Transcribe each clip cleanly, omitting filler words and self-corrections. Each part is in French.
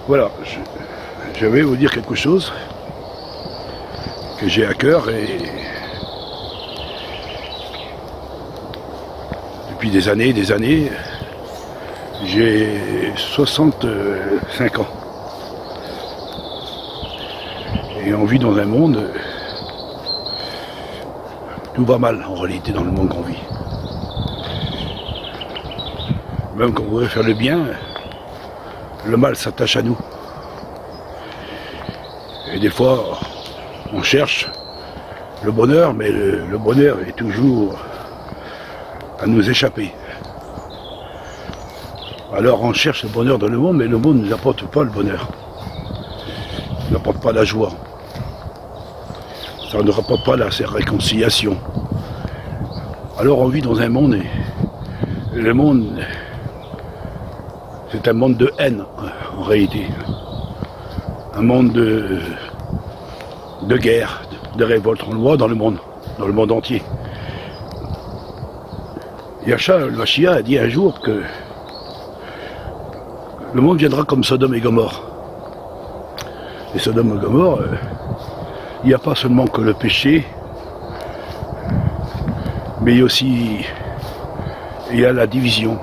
Voilà, je vais vous dire quelque chose que j'ai à cœur et depuis des années, j'ai 65 ans. Et on vit dans un monde, tout va mal en réalité dans le monde qu'on vit. Même quand on voudrait faire le bien, le mal s'attache à nous. Et des fois, on cherche le bonheur, mais le bonheur est toujours à nous échapper. Alors on cherche le bonheur dans le monde, mais le monde ne nous apporte pas le bonheur. Il n'apporte pas la joie. Ça ne rapporte pas la réconciliation. Alors on vit dans un monde, et le monde, c'est un monde de haine en réalité. Un monde de guerre, de révolte. On le voit dans le monde entier. Yahshua le Mashiach a dit un jour que le monde viendra comme Sodome et Gomorrhe. Et Sodome et Gomorrhe, il n'y a pas seulement que le péché, mais il y a la division.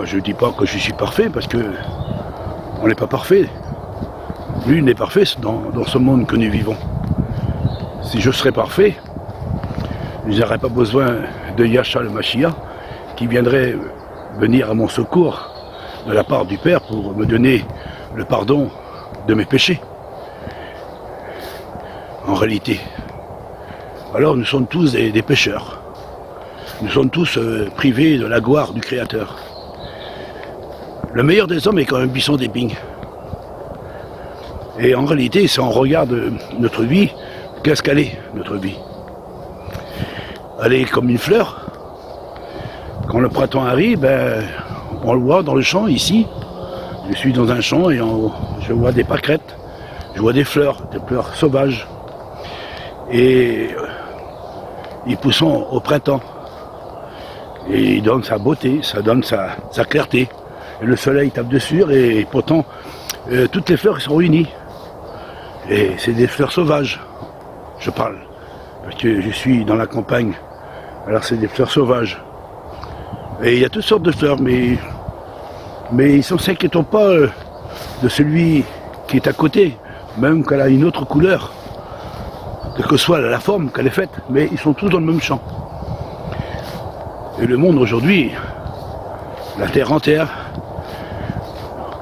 Je ne dis pas que je suis parfait, parce que on n'est pas parfait. Lui n'est parfait dans ce monde que nous vivons. Si je serais parfait, je n'aurais pas besoin de Yahshua le Mashiach qui viendrait venir à mon secours de la part du Père pour me donner le pardon de mes péchés. En réalité. Alors nous sommes tous des pécheurs. Nous sommes tous privés de la gloire du Créateur. Le meilleur des hommes est quand même buisson d'épines. Et en réalité, si on regarde notre vie, qu'est-ce qu'elle est, notre vie? Elle est comme une fleur. Quand le printemps arrive, on le voit dans le champ, ici. Je suis dans un champ et je vois des pâquerettes, je vois des fleurs sauvages. Et ils poussent au printemps. Et ils donnent sa beauté, ça donne sa clarté. Et le soleil tape dessus et pourtant, toutes les fleurs sont réunies. Et c'est des fleurs sauvages, je parle. Parce que je suis dans la campagne. Alors c'est des fleurs sauvages. Et il y a toutes sortes de fleurs, mais ils ne s'inquiètent pas de celui qui est à côté, même qu'elle a une autre couleur, quelle que soit la forme qu'elle est faite, mais ils sont tous dans le même champ. Et le monde aujourd'hui, la terre entière,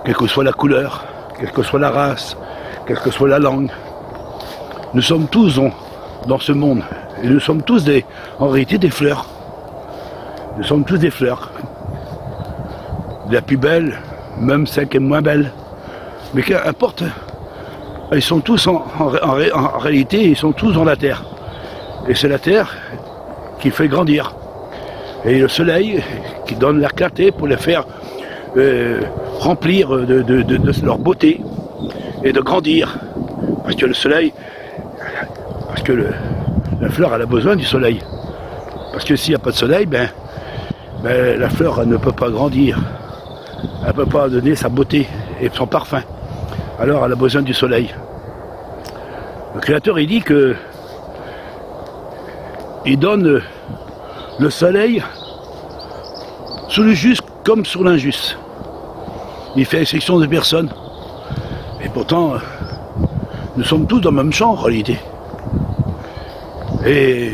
quelle que soit la couleur, quelle que soit la race, quelle que soit la langue, nous sommes tous dans ce monde. Et nous sommes tous en réalité des fleurs. Nous sommes tous des fleurs. La plus belle, même celle qui est moins belle. Mais qu'importe, ils sont tous en réalité, ils sont tous dans la terre. Et c'est la terre qui fait grandir. Et le soleil qui donne la clarté pour les faire remplir de leur beauté et de grandir. Parce que le soleil, la fleur elle a besoin du soleil. Parce que s'il n'y a pas de soleil, la fleur elle ne peut pas grandir. Elle ne peut pas donner sa beauté et son parfum. Alors elle a besoin du soleil. Le Créateur il dit que il donne le soleil sur le juste comme sur l'injuste. Il fait exception de personne. Et pourtant, nous sommes tous dans le même champ en réalité. Et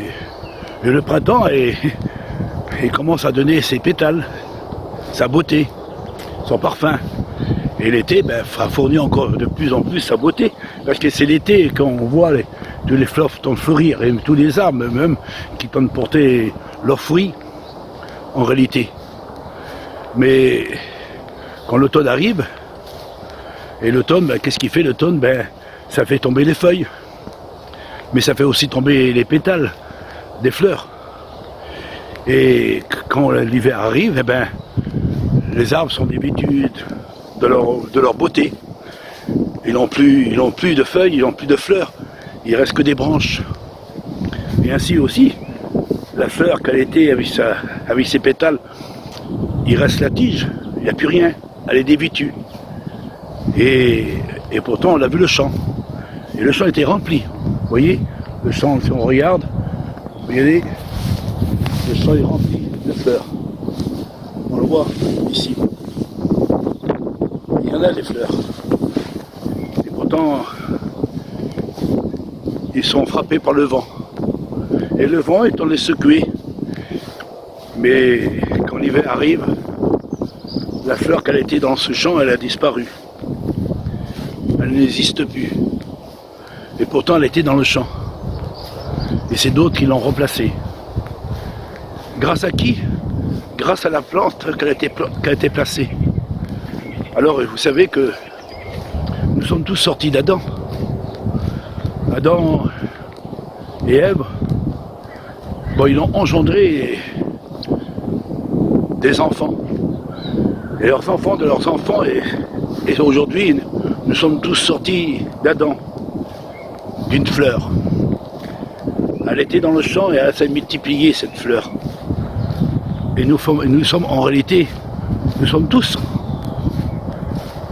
le printemps, il commence à donner ses pétales, sa beauté, son parfum. Et l'été fera fournir encore de plus en plus sa beauté. Parce que c'est l'été quand on voit tous les fleurs fleurir et tous les arbres même qui peuvent porter leurs fruits en réalité. Mais quand l'automne arrive, et l'automne, qu'est-ce qu'il fait l'automne? Ça fait tomber les feuilles. Mais ça fait aussi tomber les pétales des fleurs. Et quand l'hiver arrive, les arbres sont dévêtus de leur beauté. Ils n'ont plus de feuilles, ils n'ont plus de fleurs. Il ne reste que des branches. Et ainsi aussi, la fleur qu'elle était avec ses pétales, il reste la tige, il n'y a plus rien, elle est dévêtue. Et pourtant, on a vu le champ. Et le champ était rempli. Vous voyez, le champ, si on regarde, regardez, le champ est rempli de fleurs. On le voit ici. Il y en a des fleurs. Et pourtant, ils sont frappés par le vent. Et le vent est en les secouer. Mais quand l'hiver arrive, la fleur qu'elle était dans ce champ, elle a disparu. Elle n'existe plus. Et pourtant, elle était dans le champ. Et c'est d'autres qui l'ont remplacée. Grâce à qui? Grâce à la plante qu'elle a été placée. Alors, vous savez que nous sommes tous sortis d'Adam. Adam et Ève, bon, ils ont engendré des enfants. Et leurs enfants de leurs enfants. Et aujourd'hui, nous sommes tous sortis d'Adam, d'une fleur. Elle était dans le champ et elle s'est multipliée, cette fleur. Et nous sommes en réalité, nous sommes tous,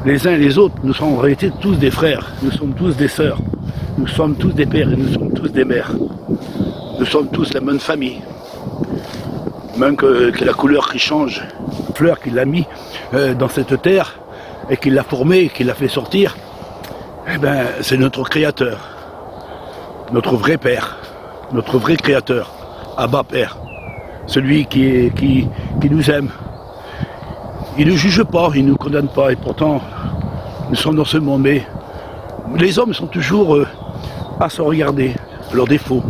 les uns et les autres, nous sommes en réalité tous des frères, nous sommes tous des sœurs, nous sommes tous des pères et nous sommes tous des mères. Nous sommes tous la même famille. Même que la couleur qui change, la fleur qu'il a mis dans cette terre et qu'il l'a formée, qu'il l'a fait sortir, eh ben, c'est notre créateur, notre vrai père, notre vrai créateur, Abba Père, celui qui nous aime. Il ne juge pas, il ne nous condamne pas, et pourtant nous sommes dans ce monde. Mais les hommes sont toujours à se regarder leurs défauts.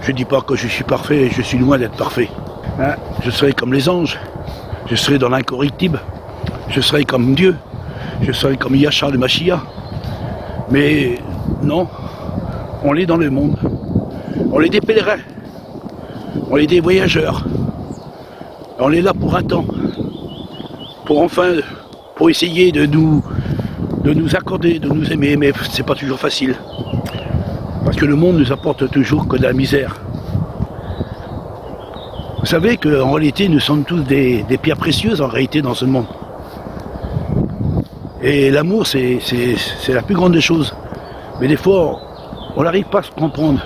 Je ne dis pas que je suis parfait, je suis loin d'être parfait. Hein, je serai comme les anges, je serai dans l'incorruptible, je serai comme Dieu, je serai comme Yahshua le Mashiach. Mais non, on est dans le monde, on est des pèlerins, on est des voyageurs, on est là pour un temps, pour essayer de nous accorder, de nous aimer, mais c'est pas toujours facile, parce que le monde nous apporte toujours que de la misère. Vous savez qu'en réalité, nous sommes tous des pierres précieuses en réalité dans ce monde. Et l'amour, c'est la plus grande des choses. Mais des fois, on n'arrive pas à se comprendre.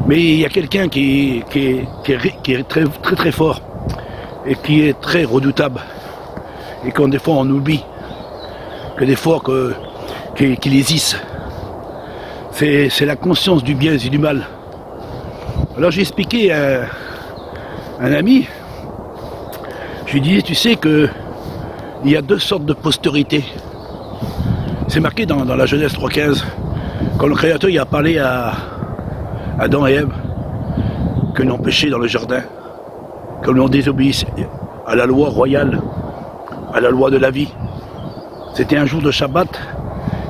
Mais il y a quelqu'un qui est très, très très fort et qui est très redoutable. Et quand des fois on oublie, que des fois qu'il existe. C'est la conscience du bien et du mal. Alors j'ai expliqué à un ami, je lui disais, tu sais que il y a deux sortes de postérité. C'est marqué dans la Genèse 3.15, quand le Créateur il a parlé à Adam et Ève, que l'on péché dans le jardin, que l'on désobéisse à la loi royale, à la loi de la vie. C'était un jour de Shabbat,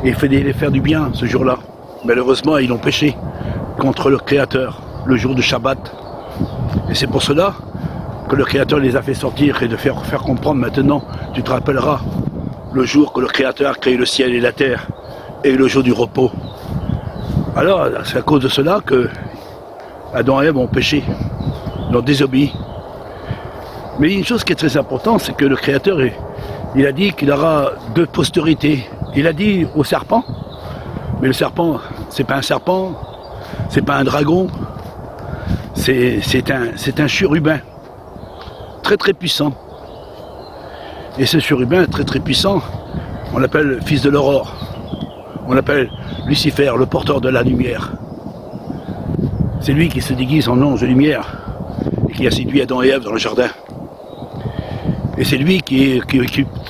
et il fallait faire du bien ce jour-là. Malheureusement, ils ont péché contre le Créateur, le jour de Shabbat. Et c'est pour cela que le Créateur les a fait sortir et de faire comprendre maintenant, tu te rappelleras, le jour que le Créateur a créé le ciel et la terre, et le jour du repos. Alors, c'est à cause de cela que Adam et Ève ont péché, l'ont désobéi. Mais une chose qui est très importante, c'est que le Créateur, il a dit qu'il aura deux postérités. Il a dit au serpent, mais le serpent, c'est pas un serpent, c'est pas un dragon, c'est un chérubin, très très puissant. Et ce chérubin très très puissant, on l'appelle fils de l'aurore, on l'appelle Lucifer, le porteur de la lumière. C'est lui qui se déguise en ange de lumière et qui a séduit Adam et Ève dans le jardin. Et c'est lui qui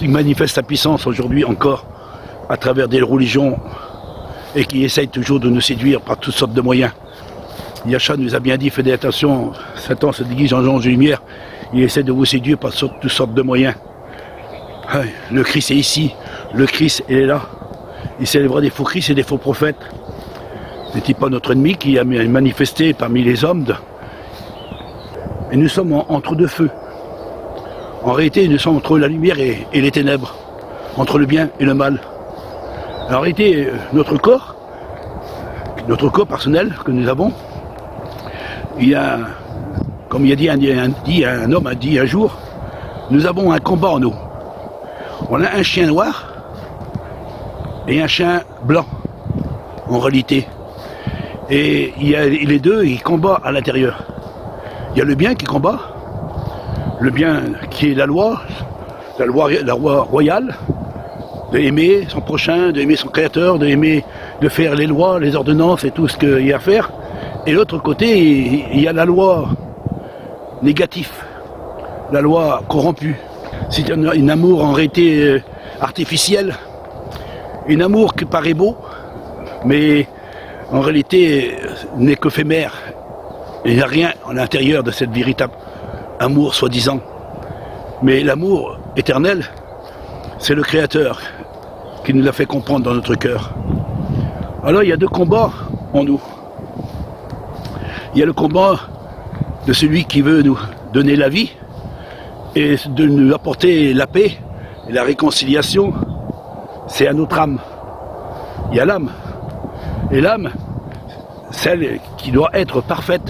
manifeste sa puissance aujourd'hui encore à travers des religions et qui essaye toujours de nous séduire par toutes sortes de moyens. Yahshua nous a bien dit, faites attention, Satan se déguise en ange de lumière, il essaie de vous séduire par toutes sortes de moyens. Le Christ est ici, le Christ il est là. Il célèbre des faux Christ et des faux prophètes. N'est-il pas notre ennemi qui a manifesté parmi les hommes Et nous sommes entre deux feux. En réalité, nous sommes entre la lumière et les ténèbres, entre le bien et le mal. En réalité, notre corps personnel que nous avons, il y a, comme il a dit un homme a dit un jour, nous avons un combat en nous. On a un chien noir et un chien blanc, en réalité. Et il y a les deux, ils combattent à l'intérieur. Il y a le bien qui combat, le bien qui est la loi royale, d'aimer son prochain, d'aimer son créateur, de faire les lois, les ordonnances et tout ce qu'il y a à faire. Et l'autre côté, il y a la loi négative, la loi corrompue. C'est un amour en réalité artificiel, un amour qui paraît beau, mais en réalité n'est qu'éphémère. Il n'y a rien à l'intérieur de cette véritable amour soi-disant. Mais l'amour éternel, c'est le Créateur qui nous l'a fait comprendre dans notre cœur. Alors il y a deux combats en nous. Il y a le combat de celui qui veut nous donner la vie et de nous apporter la paix et la réconciliation. C'est à notre âme. Il y a l'âme. Et l'âme, celle qui doit être parfaite.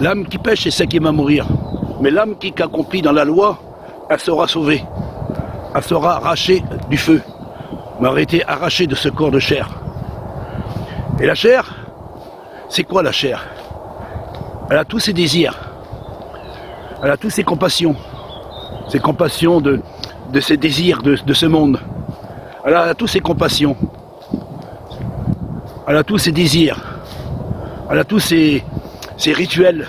L'âme qui pêche, c'est celle qui va mourir. Mais l'âme qui accomplit dans la loi, elle sera sauvée. Elle sera arrachée du feu. Mais aura été arrachée de ce corps de chair. Et la chair, c'est quoi la chair? Elle a tous ses désirs. Elle a tous ses compassions. Ses compassions de ses désirs de ce monde. Elle a tous ses compassions. Elle a tous ses désirs. Elle a tous ses rituels.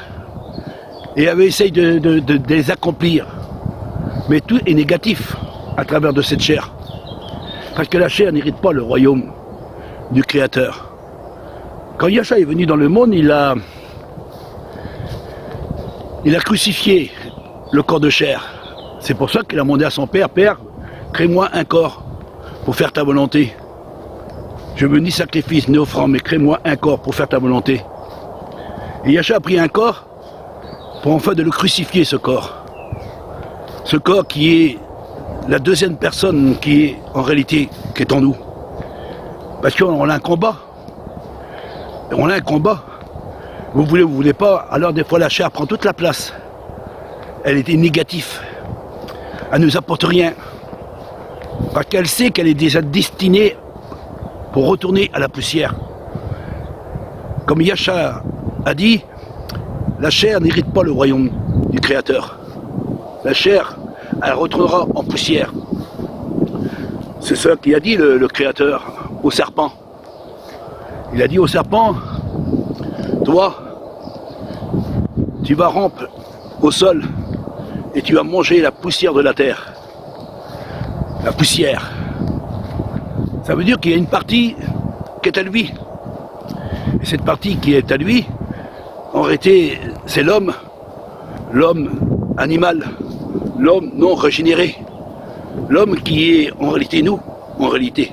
Et elle essaye de les accomplir. Mais tout est négatif à travers de cette chair. Parce que la chair n'hérite pas le royaume du Créateur. Quand Yahcha est venu dans le monde, il a crucifié le corps de chair. C'est pour ça qu'il a demandé à son père, Père, crée-moi un corps pour faire ta volonté. Je veux ni sacrifice ni offrande, mais crée-moi un corps pour faire ta volonté. Et Yahcha a pris un corps pour enfin de le crucifier, ce corps. Ce corps qui est la deuxième personne qui est en réalité, qui est en nous. Parce qu'on a un combat. On a un combat. Vous voulez pas, alors des fois la chair prend toute la place. Elle était négative. Elle ne nous apporte rien. Parce qu'elle sait qu'elle est déjà destinée pour retourner à la poussière. Comme Yahcha a dit, la chair n'hérite pas le royaume du Créateur. La chair, elle retournera en poussière. C'est ça qu'il a dit le Créateur au serpent. Il a dit au serpent, toi, tu vas ramper au sol et tu vas manger la poussière de la terre. La poussière. Ça veut dire qu'il y a une partie qui est à lui. Et cette partie qui est à lui, en réalité, c'est l'homme animal, l'homme non régénéré, l'homme qui est en réalité nous, en réalité.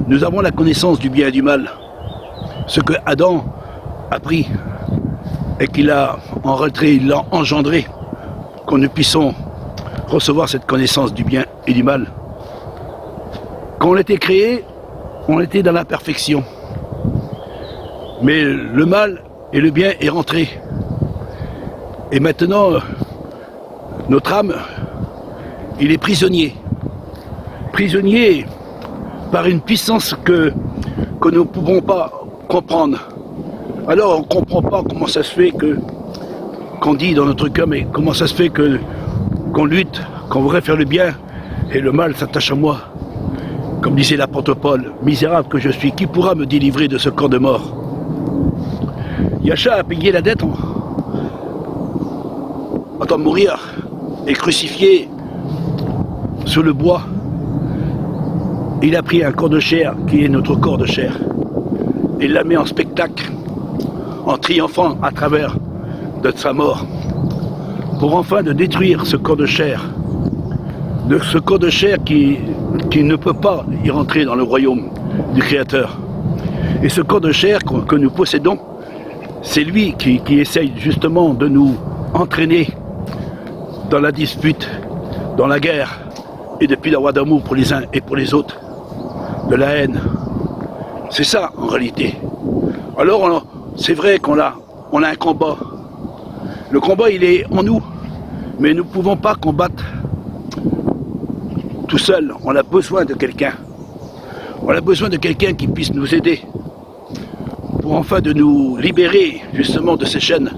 Nous avons la connaissance du bien et du mal. Ce que Adam a pris et qu'il a en retrait, il l'a engendré, qu'on nous puissions recevoir cette connaissance du bien et du mal. Quand on était créé, on était dans la perfection. Mais le mal et le bien est rentré. Et maintenant, notre âme, il est prisonnier. Prisonnier par une puissance que nous ne pouvons pas comprendre. Alors on ne comprend pas comment ça se fait qu'on dit dans notre cœur, mais comment ça se fait qu'on lutte, qu'on voudrait faire le bien, et le mal s'attache à moi. Comme disait l'apôtre Paul, misérable que je suis, qui pourra me délivrer de ce corps de mort? Yahcha a payé la dette en temps de mourir et crucifié sur le bois. Il a pris un corps de chair qui est notre corps de chair. Il l'a mis en spectacle, en triomphant à travers de sa mort, pour enfin de détruire ce corps de chair, de ce corps de chair qui ne peut pas y rentrer dans le royaume du Créateur. Et ce corps de chair que nous possédons, c'est lui qui essaye justement de nous entraîner dans la dispute, dans la guerre, et depuis l'avoir d'amour pour les uns et pour les autres, de la haine. C'est ça en réalité. Alors c'est vrai qu'on a un combat. Le combat il est en nous, mais nous ne pouvons pas combattre tout seul. On a besoin de quelqu'un. On a besoin de quelqu'un qui puisse nous aider pour enfin de nous libérer justement de ces chaînes.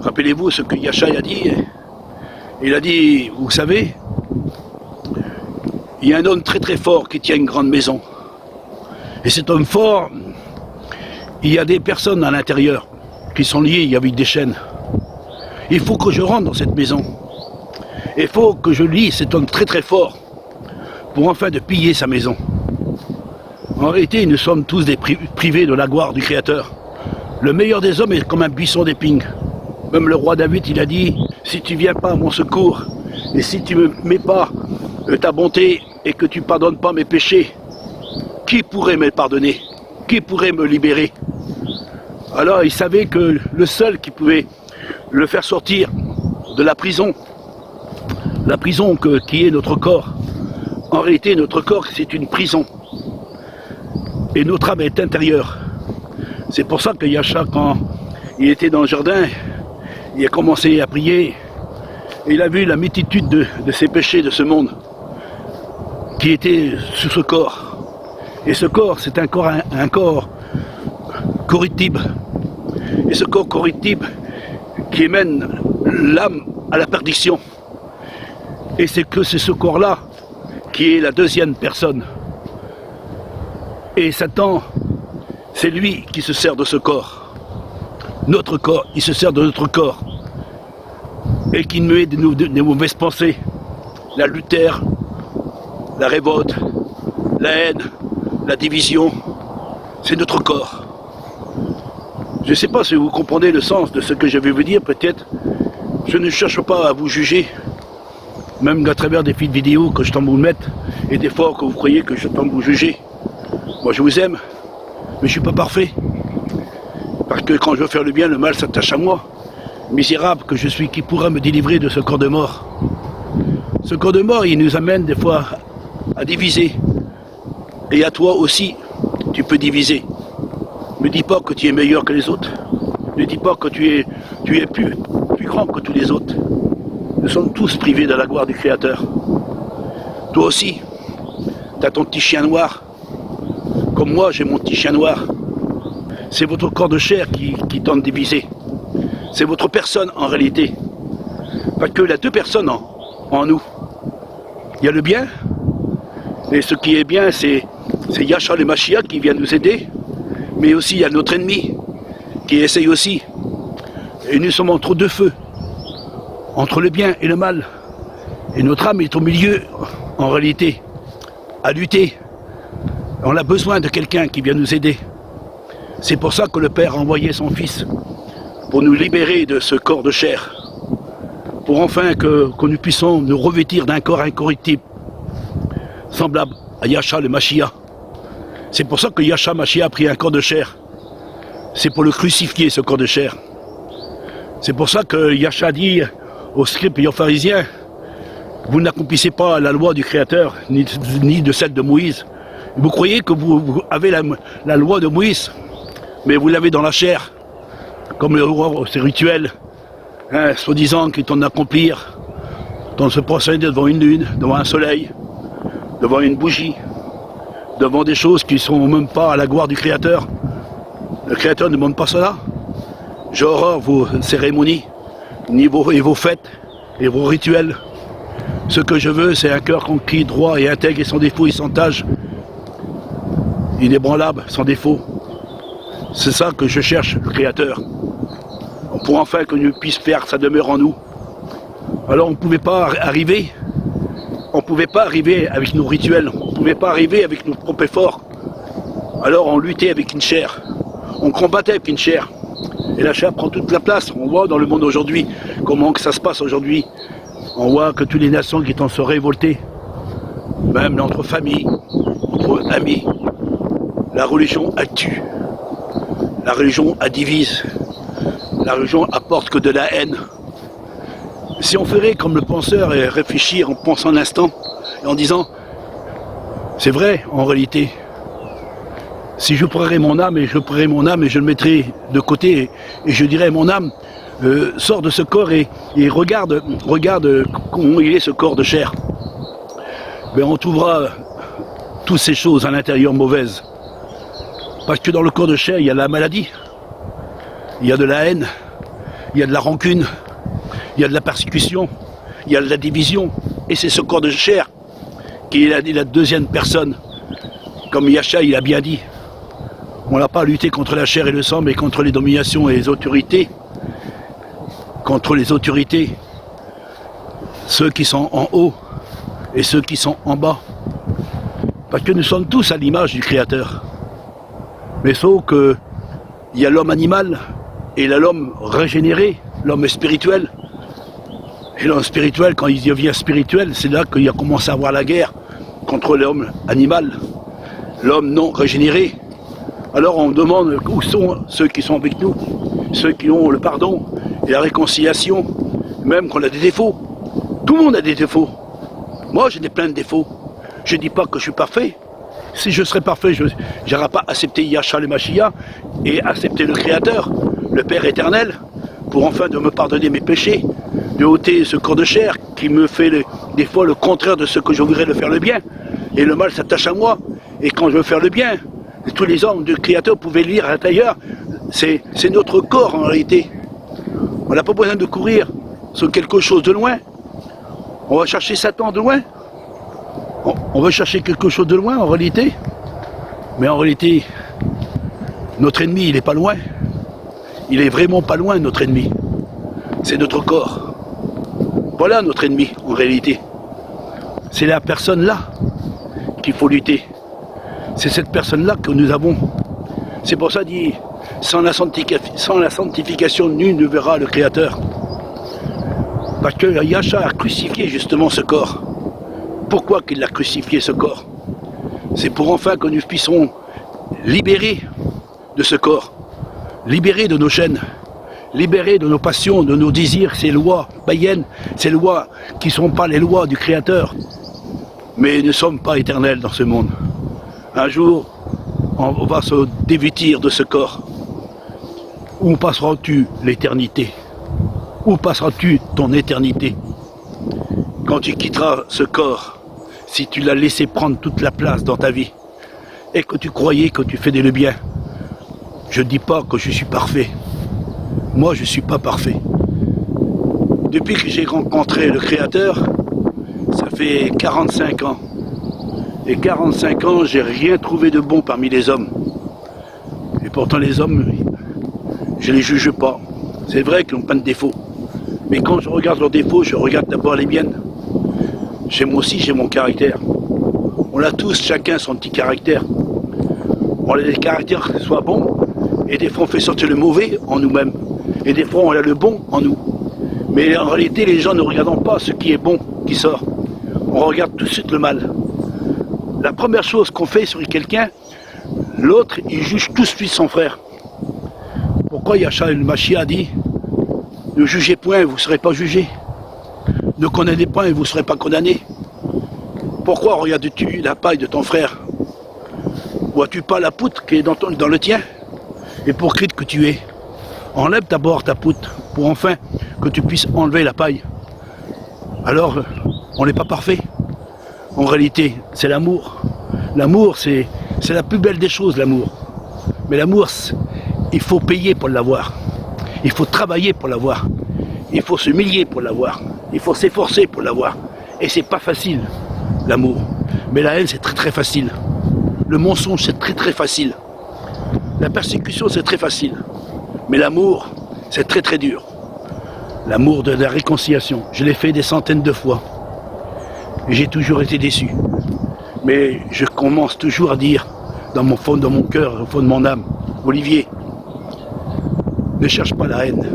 Rappelez-vous ce que Yachai a dit. Il a dit, vous savez, il y a un homme très très fort qui tient une grande maison. Et cet homme fort, il y a des personnes à l'intérieur qui sont liées avec des chaînes. Il faut que je rentre dans cette maison. Il faut que je lie cet homme très très fort pour enfin de piller sa maison. En réalité, nous sommes tous des privés de la gloire du Créateur. Le meilleur des hommes est comme un buisson d'épines. Même le roi David, il a dit, si tu viens pas à mon secours, et si tu ne me mets pas ta bonté et que tu pardonnes pas mes péchés, qui pourrait me pardonner? Qui pourrait me libérer? Alors il savait que le seul qui pouvait le faire sortir de la prison qui est notre corps, en réalité notre corps c'est une prison. Et notre âme est intérieure. C'est pour ça que Yachai, quand il était dans le jardin, il a commencé à prier, et il a vu la multitude de ses péchés de ce monde qui était sur ce corps. Et ce corps, c'est un corps corruptible. Et ce corps corruptible qui mène l'âme à la perdition. Et c'est ce corps-là qui est la deuxième personne. Et Satan, c'est lui qui se sert de ce corps. Notre corps, il se sert de notre corps. Et qui nous met des mauvaises pensées. L'adultère, la révolte, la haine, la division, c'est notre corps. Je ne sais pas si vous comprenez le sens de ce que je vais vous dire, peut-être. Je ne cherche pas à vous juger, même à travers des fils de vidéo que je t'en vous mettre, et des fois que vous croyez que je t'en vous juger. Moi je vous aime, mais je ne suis pas parfait. Parce que quand je veux faire le bien, le mal s'attache à moi. Misérable que je suis, qui pourra me délivrer de ce corps de mort? Ce corps de mort, il nous amène des fois à diviser. Et à toi aussi, tu peux diviser. Ne dis pas que tu es meilleur que les autres. Ne dis pas que tu es plus grand que tous les autres. Nous sommes tous privés de la gloire du Créateur. Toi aussi, tu as ton petit chien noir. Comme moi, j'ai mon petit chien noir. C'est votre corps de chair qui tente de diviser. C'est votre personne en réalité. Parce qu'il y a deux personnes en nous. Il y a le bien. Et ce qui est bien, c'est Yachai le Mashiach qui vient nous aider. Mais aussi, il y a notre ennemi qui essaye aussi. Et nous sommes entre deux feux. Entre le bien et le mal. Et notre âme est au milieu, en réalité, à lutter. On a besoin de quelqu'un qui vient nous aider. C'est pour ça que le Père a envoyé son Fils, pour nous libérer de ce corps de chair, pour enfin que nous puissions nous revêtir d'un corps incorruptible, semblable à Yachai le Mashiach. C'est pour ça que Yachai Mashiach a pris un corps de chair. C'est pour le crucifier, ce corps de chair. C'est pour ça que Yachai dit aux scribes et aux pharisiens, vous n'accomplissez pas la loi du Créateur, ni de celle de Moïse. Vous croyez que vous avez la loi de Moïse, mais vous l'avez dans la chair, comme le roi, ces rituels, hein, soi-disant qui tentent d'accomplir, tentent de se procéder devant une lune, devant un soleil, devant une bougie, devant des choses qui ne sont même pas à la gloire du Créateur. Le Créateur ne demande pas cela. J'ai horreur vos cérémonies, et vos fêtes, et vos rituels. Ce que je veux, c'est un cœur conquis, droit et intègre et sans défaut et sans tâche. Inébranlable, sans défaut. C'est ça que je cherche, le Créateur. Pour enfin que nous puissions faire sa demeure en nous. Alors on ne pouvait pas arriver. On ne pouvait pas arriver avec nos rituels. On ne pouvait pas arriver avec nos propres efforts. Alors on luttait avec une chair. On combattait avec une chair. Et la chair prend toute la place. On voit dans le monde aujourd'hui comment que ça se passe aujourd'hui. On voit que toutes les nations qui tentent de se révolter, même entre familles, entre amis, la religion elle tue. La religion elle divise. La religion apporte que de la haine. Si on ferait comme le penseur et réfléchir en pensant un instant et en disant c'est vrai en réalité, si je prendrais mon âme et je le mettrais de côté et je dirais mon âme sors de ce corps et regarde comment il est ce corps de chair, ben on trouvera toutes ces choses à l'intérieur mauvaises. Parce que dans le corps de chair, il y a la maladie, il y a de la haine, il y a de la rancune, il y a de la persécution, il y a de la division. Et c'est ce corps de chair qui est la deuxième personne. Comme Yasha, il a bien dit, on n'a pas à lutter contre la chair et le sang, mais contre les dominations et les autorités. Contre les autorités, ceux qui sont en haut et ceux qui sont en bas. Parce que nous sommes tous à l'image du Créateur. Mais sauf qu'il y a l'homme animal et l'homme régénéré, l'homme spirituel. Et l'homme spirituel, quand il devient spirituel, c'est là qu'il a commencé à avoir la guerre contre l'homme animal, l'homme non régénéré. Alors on demande où sont ceux qui sont avec nous, ceux qui ont le pardon et la réconciliation, même qu'on a des défauts. Tout le monde a des défauts. Moi j'ai plein de défauts. Je ne dis pas que je suis parfait. Si je serais parfait, je n'aurais pas accepté Yahshua le Mashiach et accepter le Créateur, le Père éternel, pour enfin de me pardonner mes péchés, de ôter ce corps de chair qui me fait des fois le contraire de ce que je voudrais de faire le bien. Et le mal s'attache à moi. Et quand je veux faire le bien, tous les hommes du Créateur pouvaient lire à l'intérieur, c'est notre corps en réalité. On n'a pas besoin de courir sur quelque chose de loin. On va chercher Satan de loin. On veut chercher quelque chose de loin en réalité. Mais en réalité, notre ennemi, il n'est pas loin. Il est vraiment pas loin, notre ennemi. C'est notre corps. Voilà notre ennemi, en réalité. C'est la personne là qu'il faut lutter. C'est cette personne-là que nous avons. C'est pour ça dit, sans la sanctification, nul ne verra le Créateur. Parce que Yahshua a crucifié justement ce corps. Pourquoi qu'il a crucifié ce corps? C'est pour enfin que nous puissions libérer de ce corps, libérer de nos chaînes, libérer de nos passions, de nos désirs, ces lois païennes, ces lois qui ne sont pas les lois du Créateur. Mais nous ne sommes pas éternels dans ce monde. Un jour, on va se dévêtir de ce corps. Où passeras-tu l'éternité? Où passeras-tu ton éternité? Quand tu quitteras ce corps, si tu l'as laissé prendre toute la place dans ta vie, et que tu croyais que tu faisais le bien, je ne dis pas que je suis parfait. Moi, je ne suis pas parfait. Depuis que j'ai rencontré le Créateur, ça fait 45 ans. Et 45 ans, j'ai rien trouvé de bon parmi les hommes. Et pourtant les hommes, je les juge pas. C'est vrai qu'ils n'ont pas de défauts. Mais quand je regarde leurs défauts, je regarde d'abord les miennes. Moi aussi, j'ai mon caractère. On a tous, chacun, son petit caractère. On a des caractères qui soient bons. Et des fois, on fait sortir le mauvais en nous-mêmes. Et des fois, on a le bon en nous. Mais en réalité, les gens ne regardent pas ce qui est bon qui sort. On regarde tout de suite le mal. La première chose qu'on fait sur quelqu'un, l'autre, il juge tout de suite son frère. Pourquoi Yahshua le Mashiach a dit « Ne jugez point, vous ne serez pas jugés. Ne condamnez point, et vous ne serez pas condamnés. » Pourquoi regardes-tu la paille de ton frère? Vois-tu pas la poutre qui est dans le tien? Hypocrite que tu es. Enlève d'abord ta poutre pour enfin que tu puisses enlever la paille. Alors, on n'est pas parfait. En réalité, c'est l'amour. L'amour, c'est la plus belle des choses, l'amour. Mais l'amour, il faut payer pour l'avoir. Il faut travailler pour l'avoir. Il faut s'humilier pour l'avoir. Il faut s'efforcer pour l'avoir. Et c'est pas facile, l'amour. Mais la haine, c'est très très facile. Le mensonge, c'est très très facile. La persécution, c'est très facile. Mais l'amour, c'est très très dur. L'amour de la réconciliation. Je l'ai fait des centaines de fois. J'ai toujours été déçu. Mais je commence toujours à dire, dans mon fond, dans mon cœur, au fond de mon âme, Olivier, ne cherche pas la haine.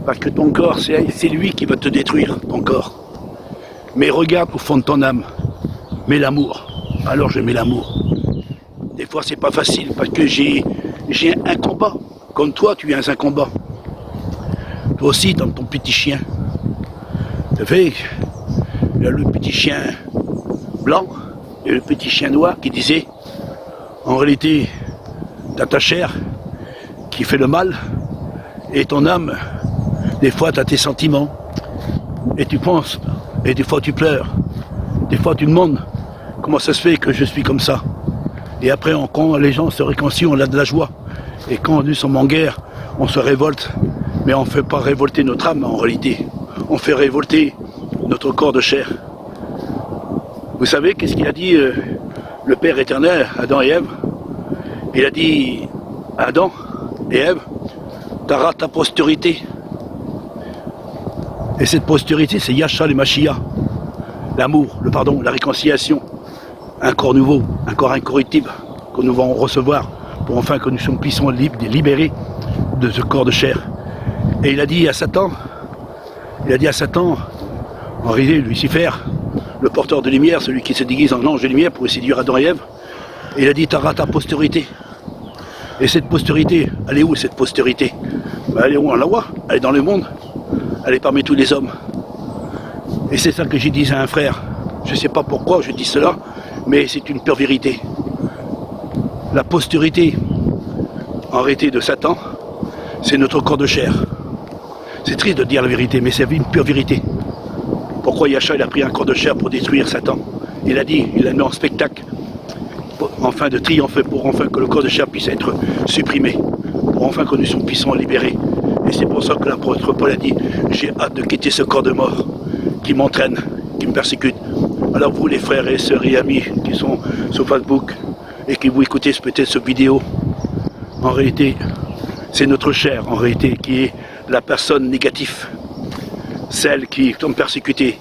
Parce que ton corps, c'est lui qui va te détruire, ton corps. Mais regarde au fond de ton âme, mets l'amour. Alors je mets l'amour. Des fois, c'est pas facile, parce que j'ai un combat. Comme toi, tu as un combat. Toi aussi, dans ton petit chien. Tu sais, il y a le petit chien blanc et le petit chien noir qui disait, en réalité, t'as ta chair qui fait le mal et ton âme, des fois t'as tes sentiments et tu penses et des fois tu pleures, des fois tu demandes Comment ça se fait que je suis comme ça? Et après, quand les gens se réconcilient, on a de la joie. Et quand nous sommes en guerre, on se révolte. Mais on ne fait pas révolter notre âme en réalité. On fait révolter notre corps de chair. Vous savez qu'est-ce qu'il a dit le Père éternel, Adam et Ève? Il a dit, Adam et Ève, tu auras ta postérité. Et cette postérité, c'est Yahshua le Mashiach. L'amour, le pardon, la réconciliation. Un corps nouveau, un corps incorruptible que nous allons recevoir pour enfin que nous puissions libérer de ce corps de chair. Et il a dit à Satan, en réalité Lucifer, le porteur de lumière, celui qui se déguise en ange de lumière pour séduire Adam et Ève, il a dit, tu auras ta postérité. Et cette postérité, elle est où cette postérité? Elle est où? On la voit, elle est dans le monde, elle est parmi tous les hommes. Et c'est ça que j'ai dit à un frère. Je ne sais pas pourquoi je dis cela, mais c'est une pure vérité. La postérité, en réalité de Satan, c'est notre corps de chair. C'est triste de dire la vérité, mais c'est une pure vérité. Pourquoi Yahshua il a pris un corps de chair pour détruire Satan? Il a dit, il l'a mis en spectacle, afin de triompher, pour enfin que le corps de chair puisse être supprimé, pour enfin que nous puissions libérer. Et c'est pour ça que l'apôtre Paul a dit, j'ai hâte de quitter ce corps de mort qui m'entraîne, qui me persécute. Alors vous les frères et sœurs et amis qui sont sur Facebook et qui vous écoutez peut-être cette vidéo, en réalité, c'est notre chair en réalité qui est la personne négative, celle qui est persécutée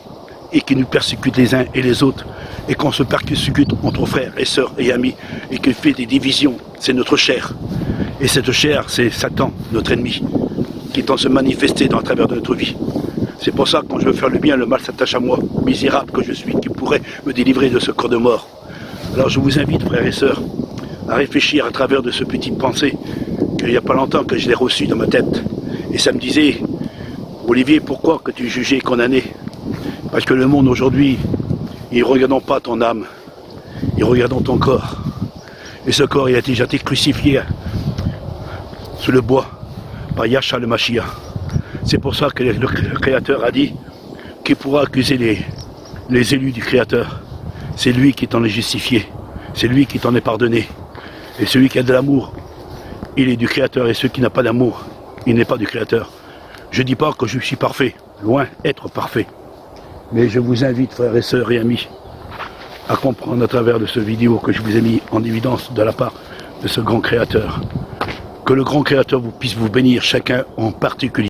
et qui nous persécute les uns et les autres, et qu'on se persécute entre frères et sœurs et amis, et qui fait des divisions, c'est notre chair. Et cette chair, c'est Satan, notre ennemi, qui tend à se manifester dans le travers de notre vie. C'est pour ça que quand je veux faire le bien, le mal s'attache à moi, misérable que je suis, qui pourrait me délivrer de ce corps de mort. Alors je vous invite, frères et sœurs, à réfléchir à travers de ce petit pensée, qu'il n'y a pas longtemps que je l'ai reçu dans ma tête. Et ça me disait, Olivier, pourquoi que tu es jugé et condamné? Parce que le monde aujourd'hui, ils ne regardent pas ton âme, ils regardent ton corps. Et ce corps, il a déjà été crucifié sous le bois par Yahshua le Mashiach. C'est pour ça que le Créateur a dit qu'il pourra accuser les élus du Créateur. C'est lui qui t'en est justifié, c'est lui qui t'en est pardonné. Et celui qui a de l'amour, il est du Créateur, et celui qui n'a pas d'amour, il n'est pas du Créateur. Je ne dis pas que je suis parfait, loin d'être parfait. Mais je vous invite, frères et sœurs et amis, à comprendre à travers de cette vidéo que je vous ai mis en évidence de la part de ce grand Créateur. Que le grand Créateur puisse vous bénir, chacun en particulier.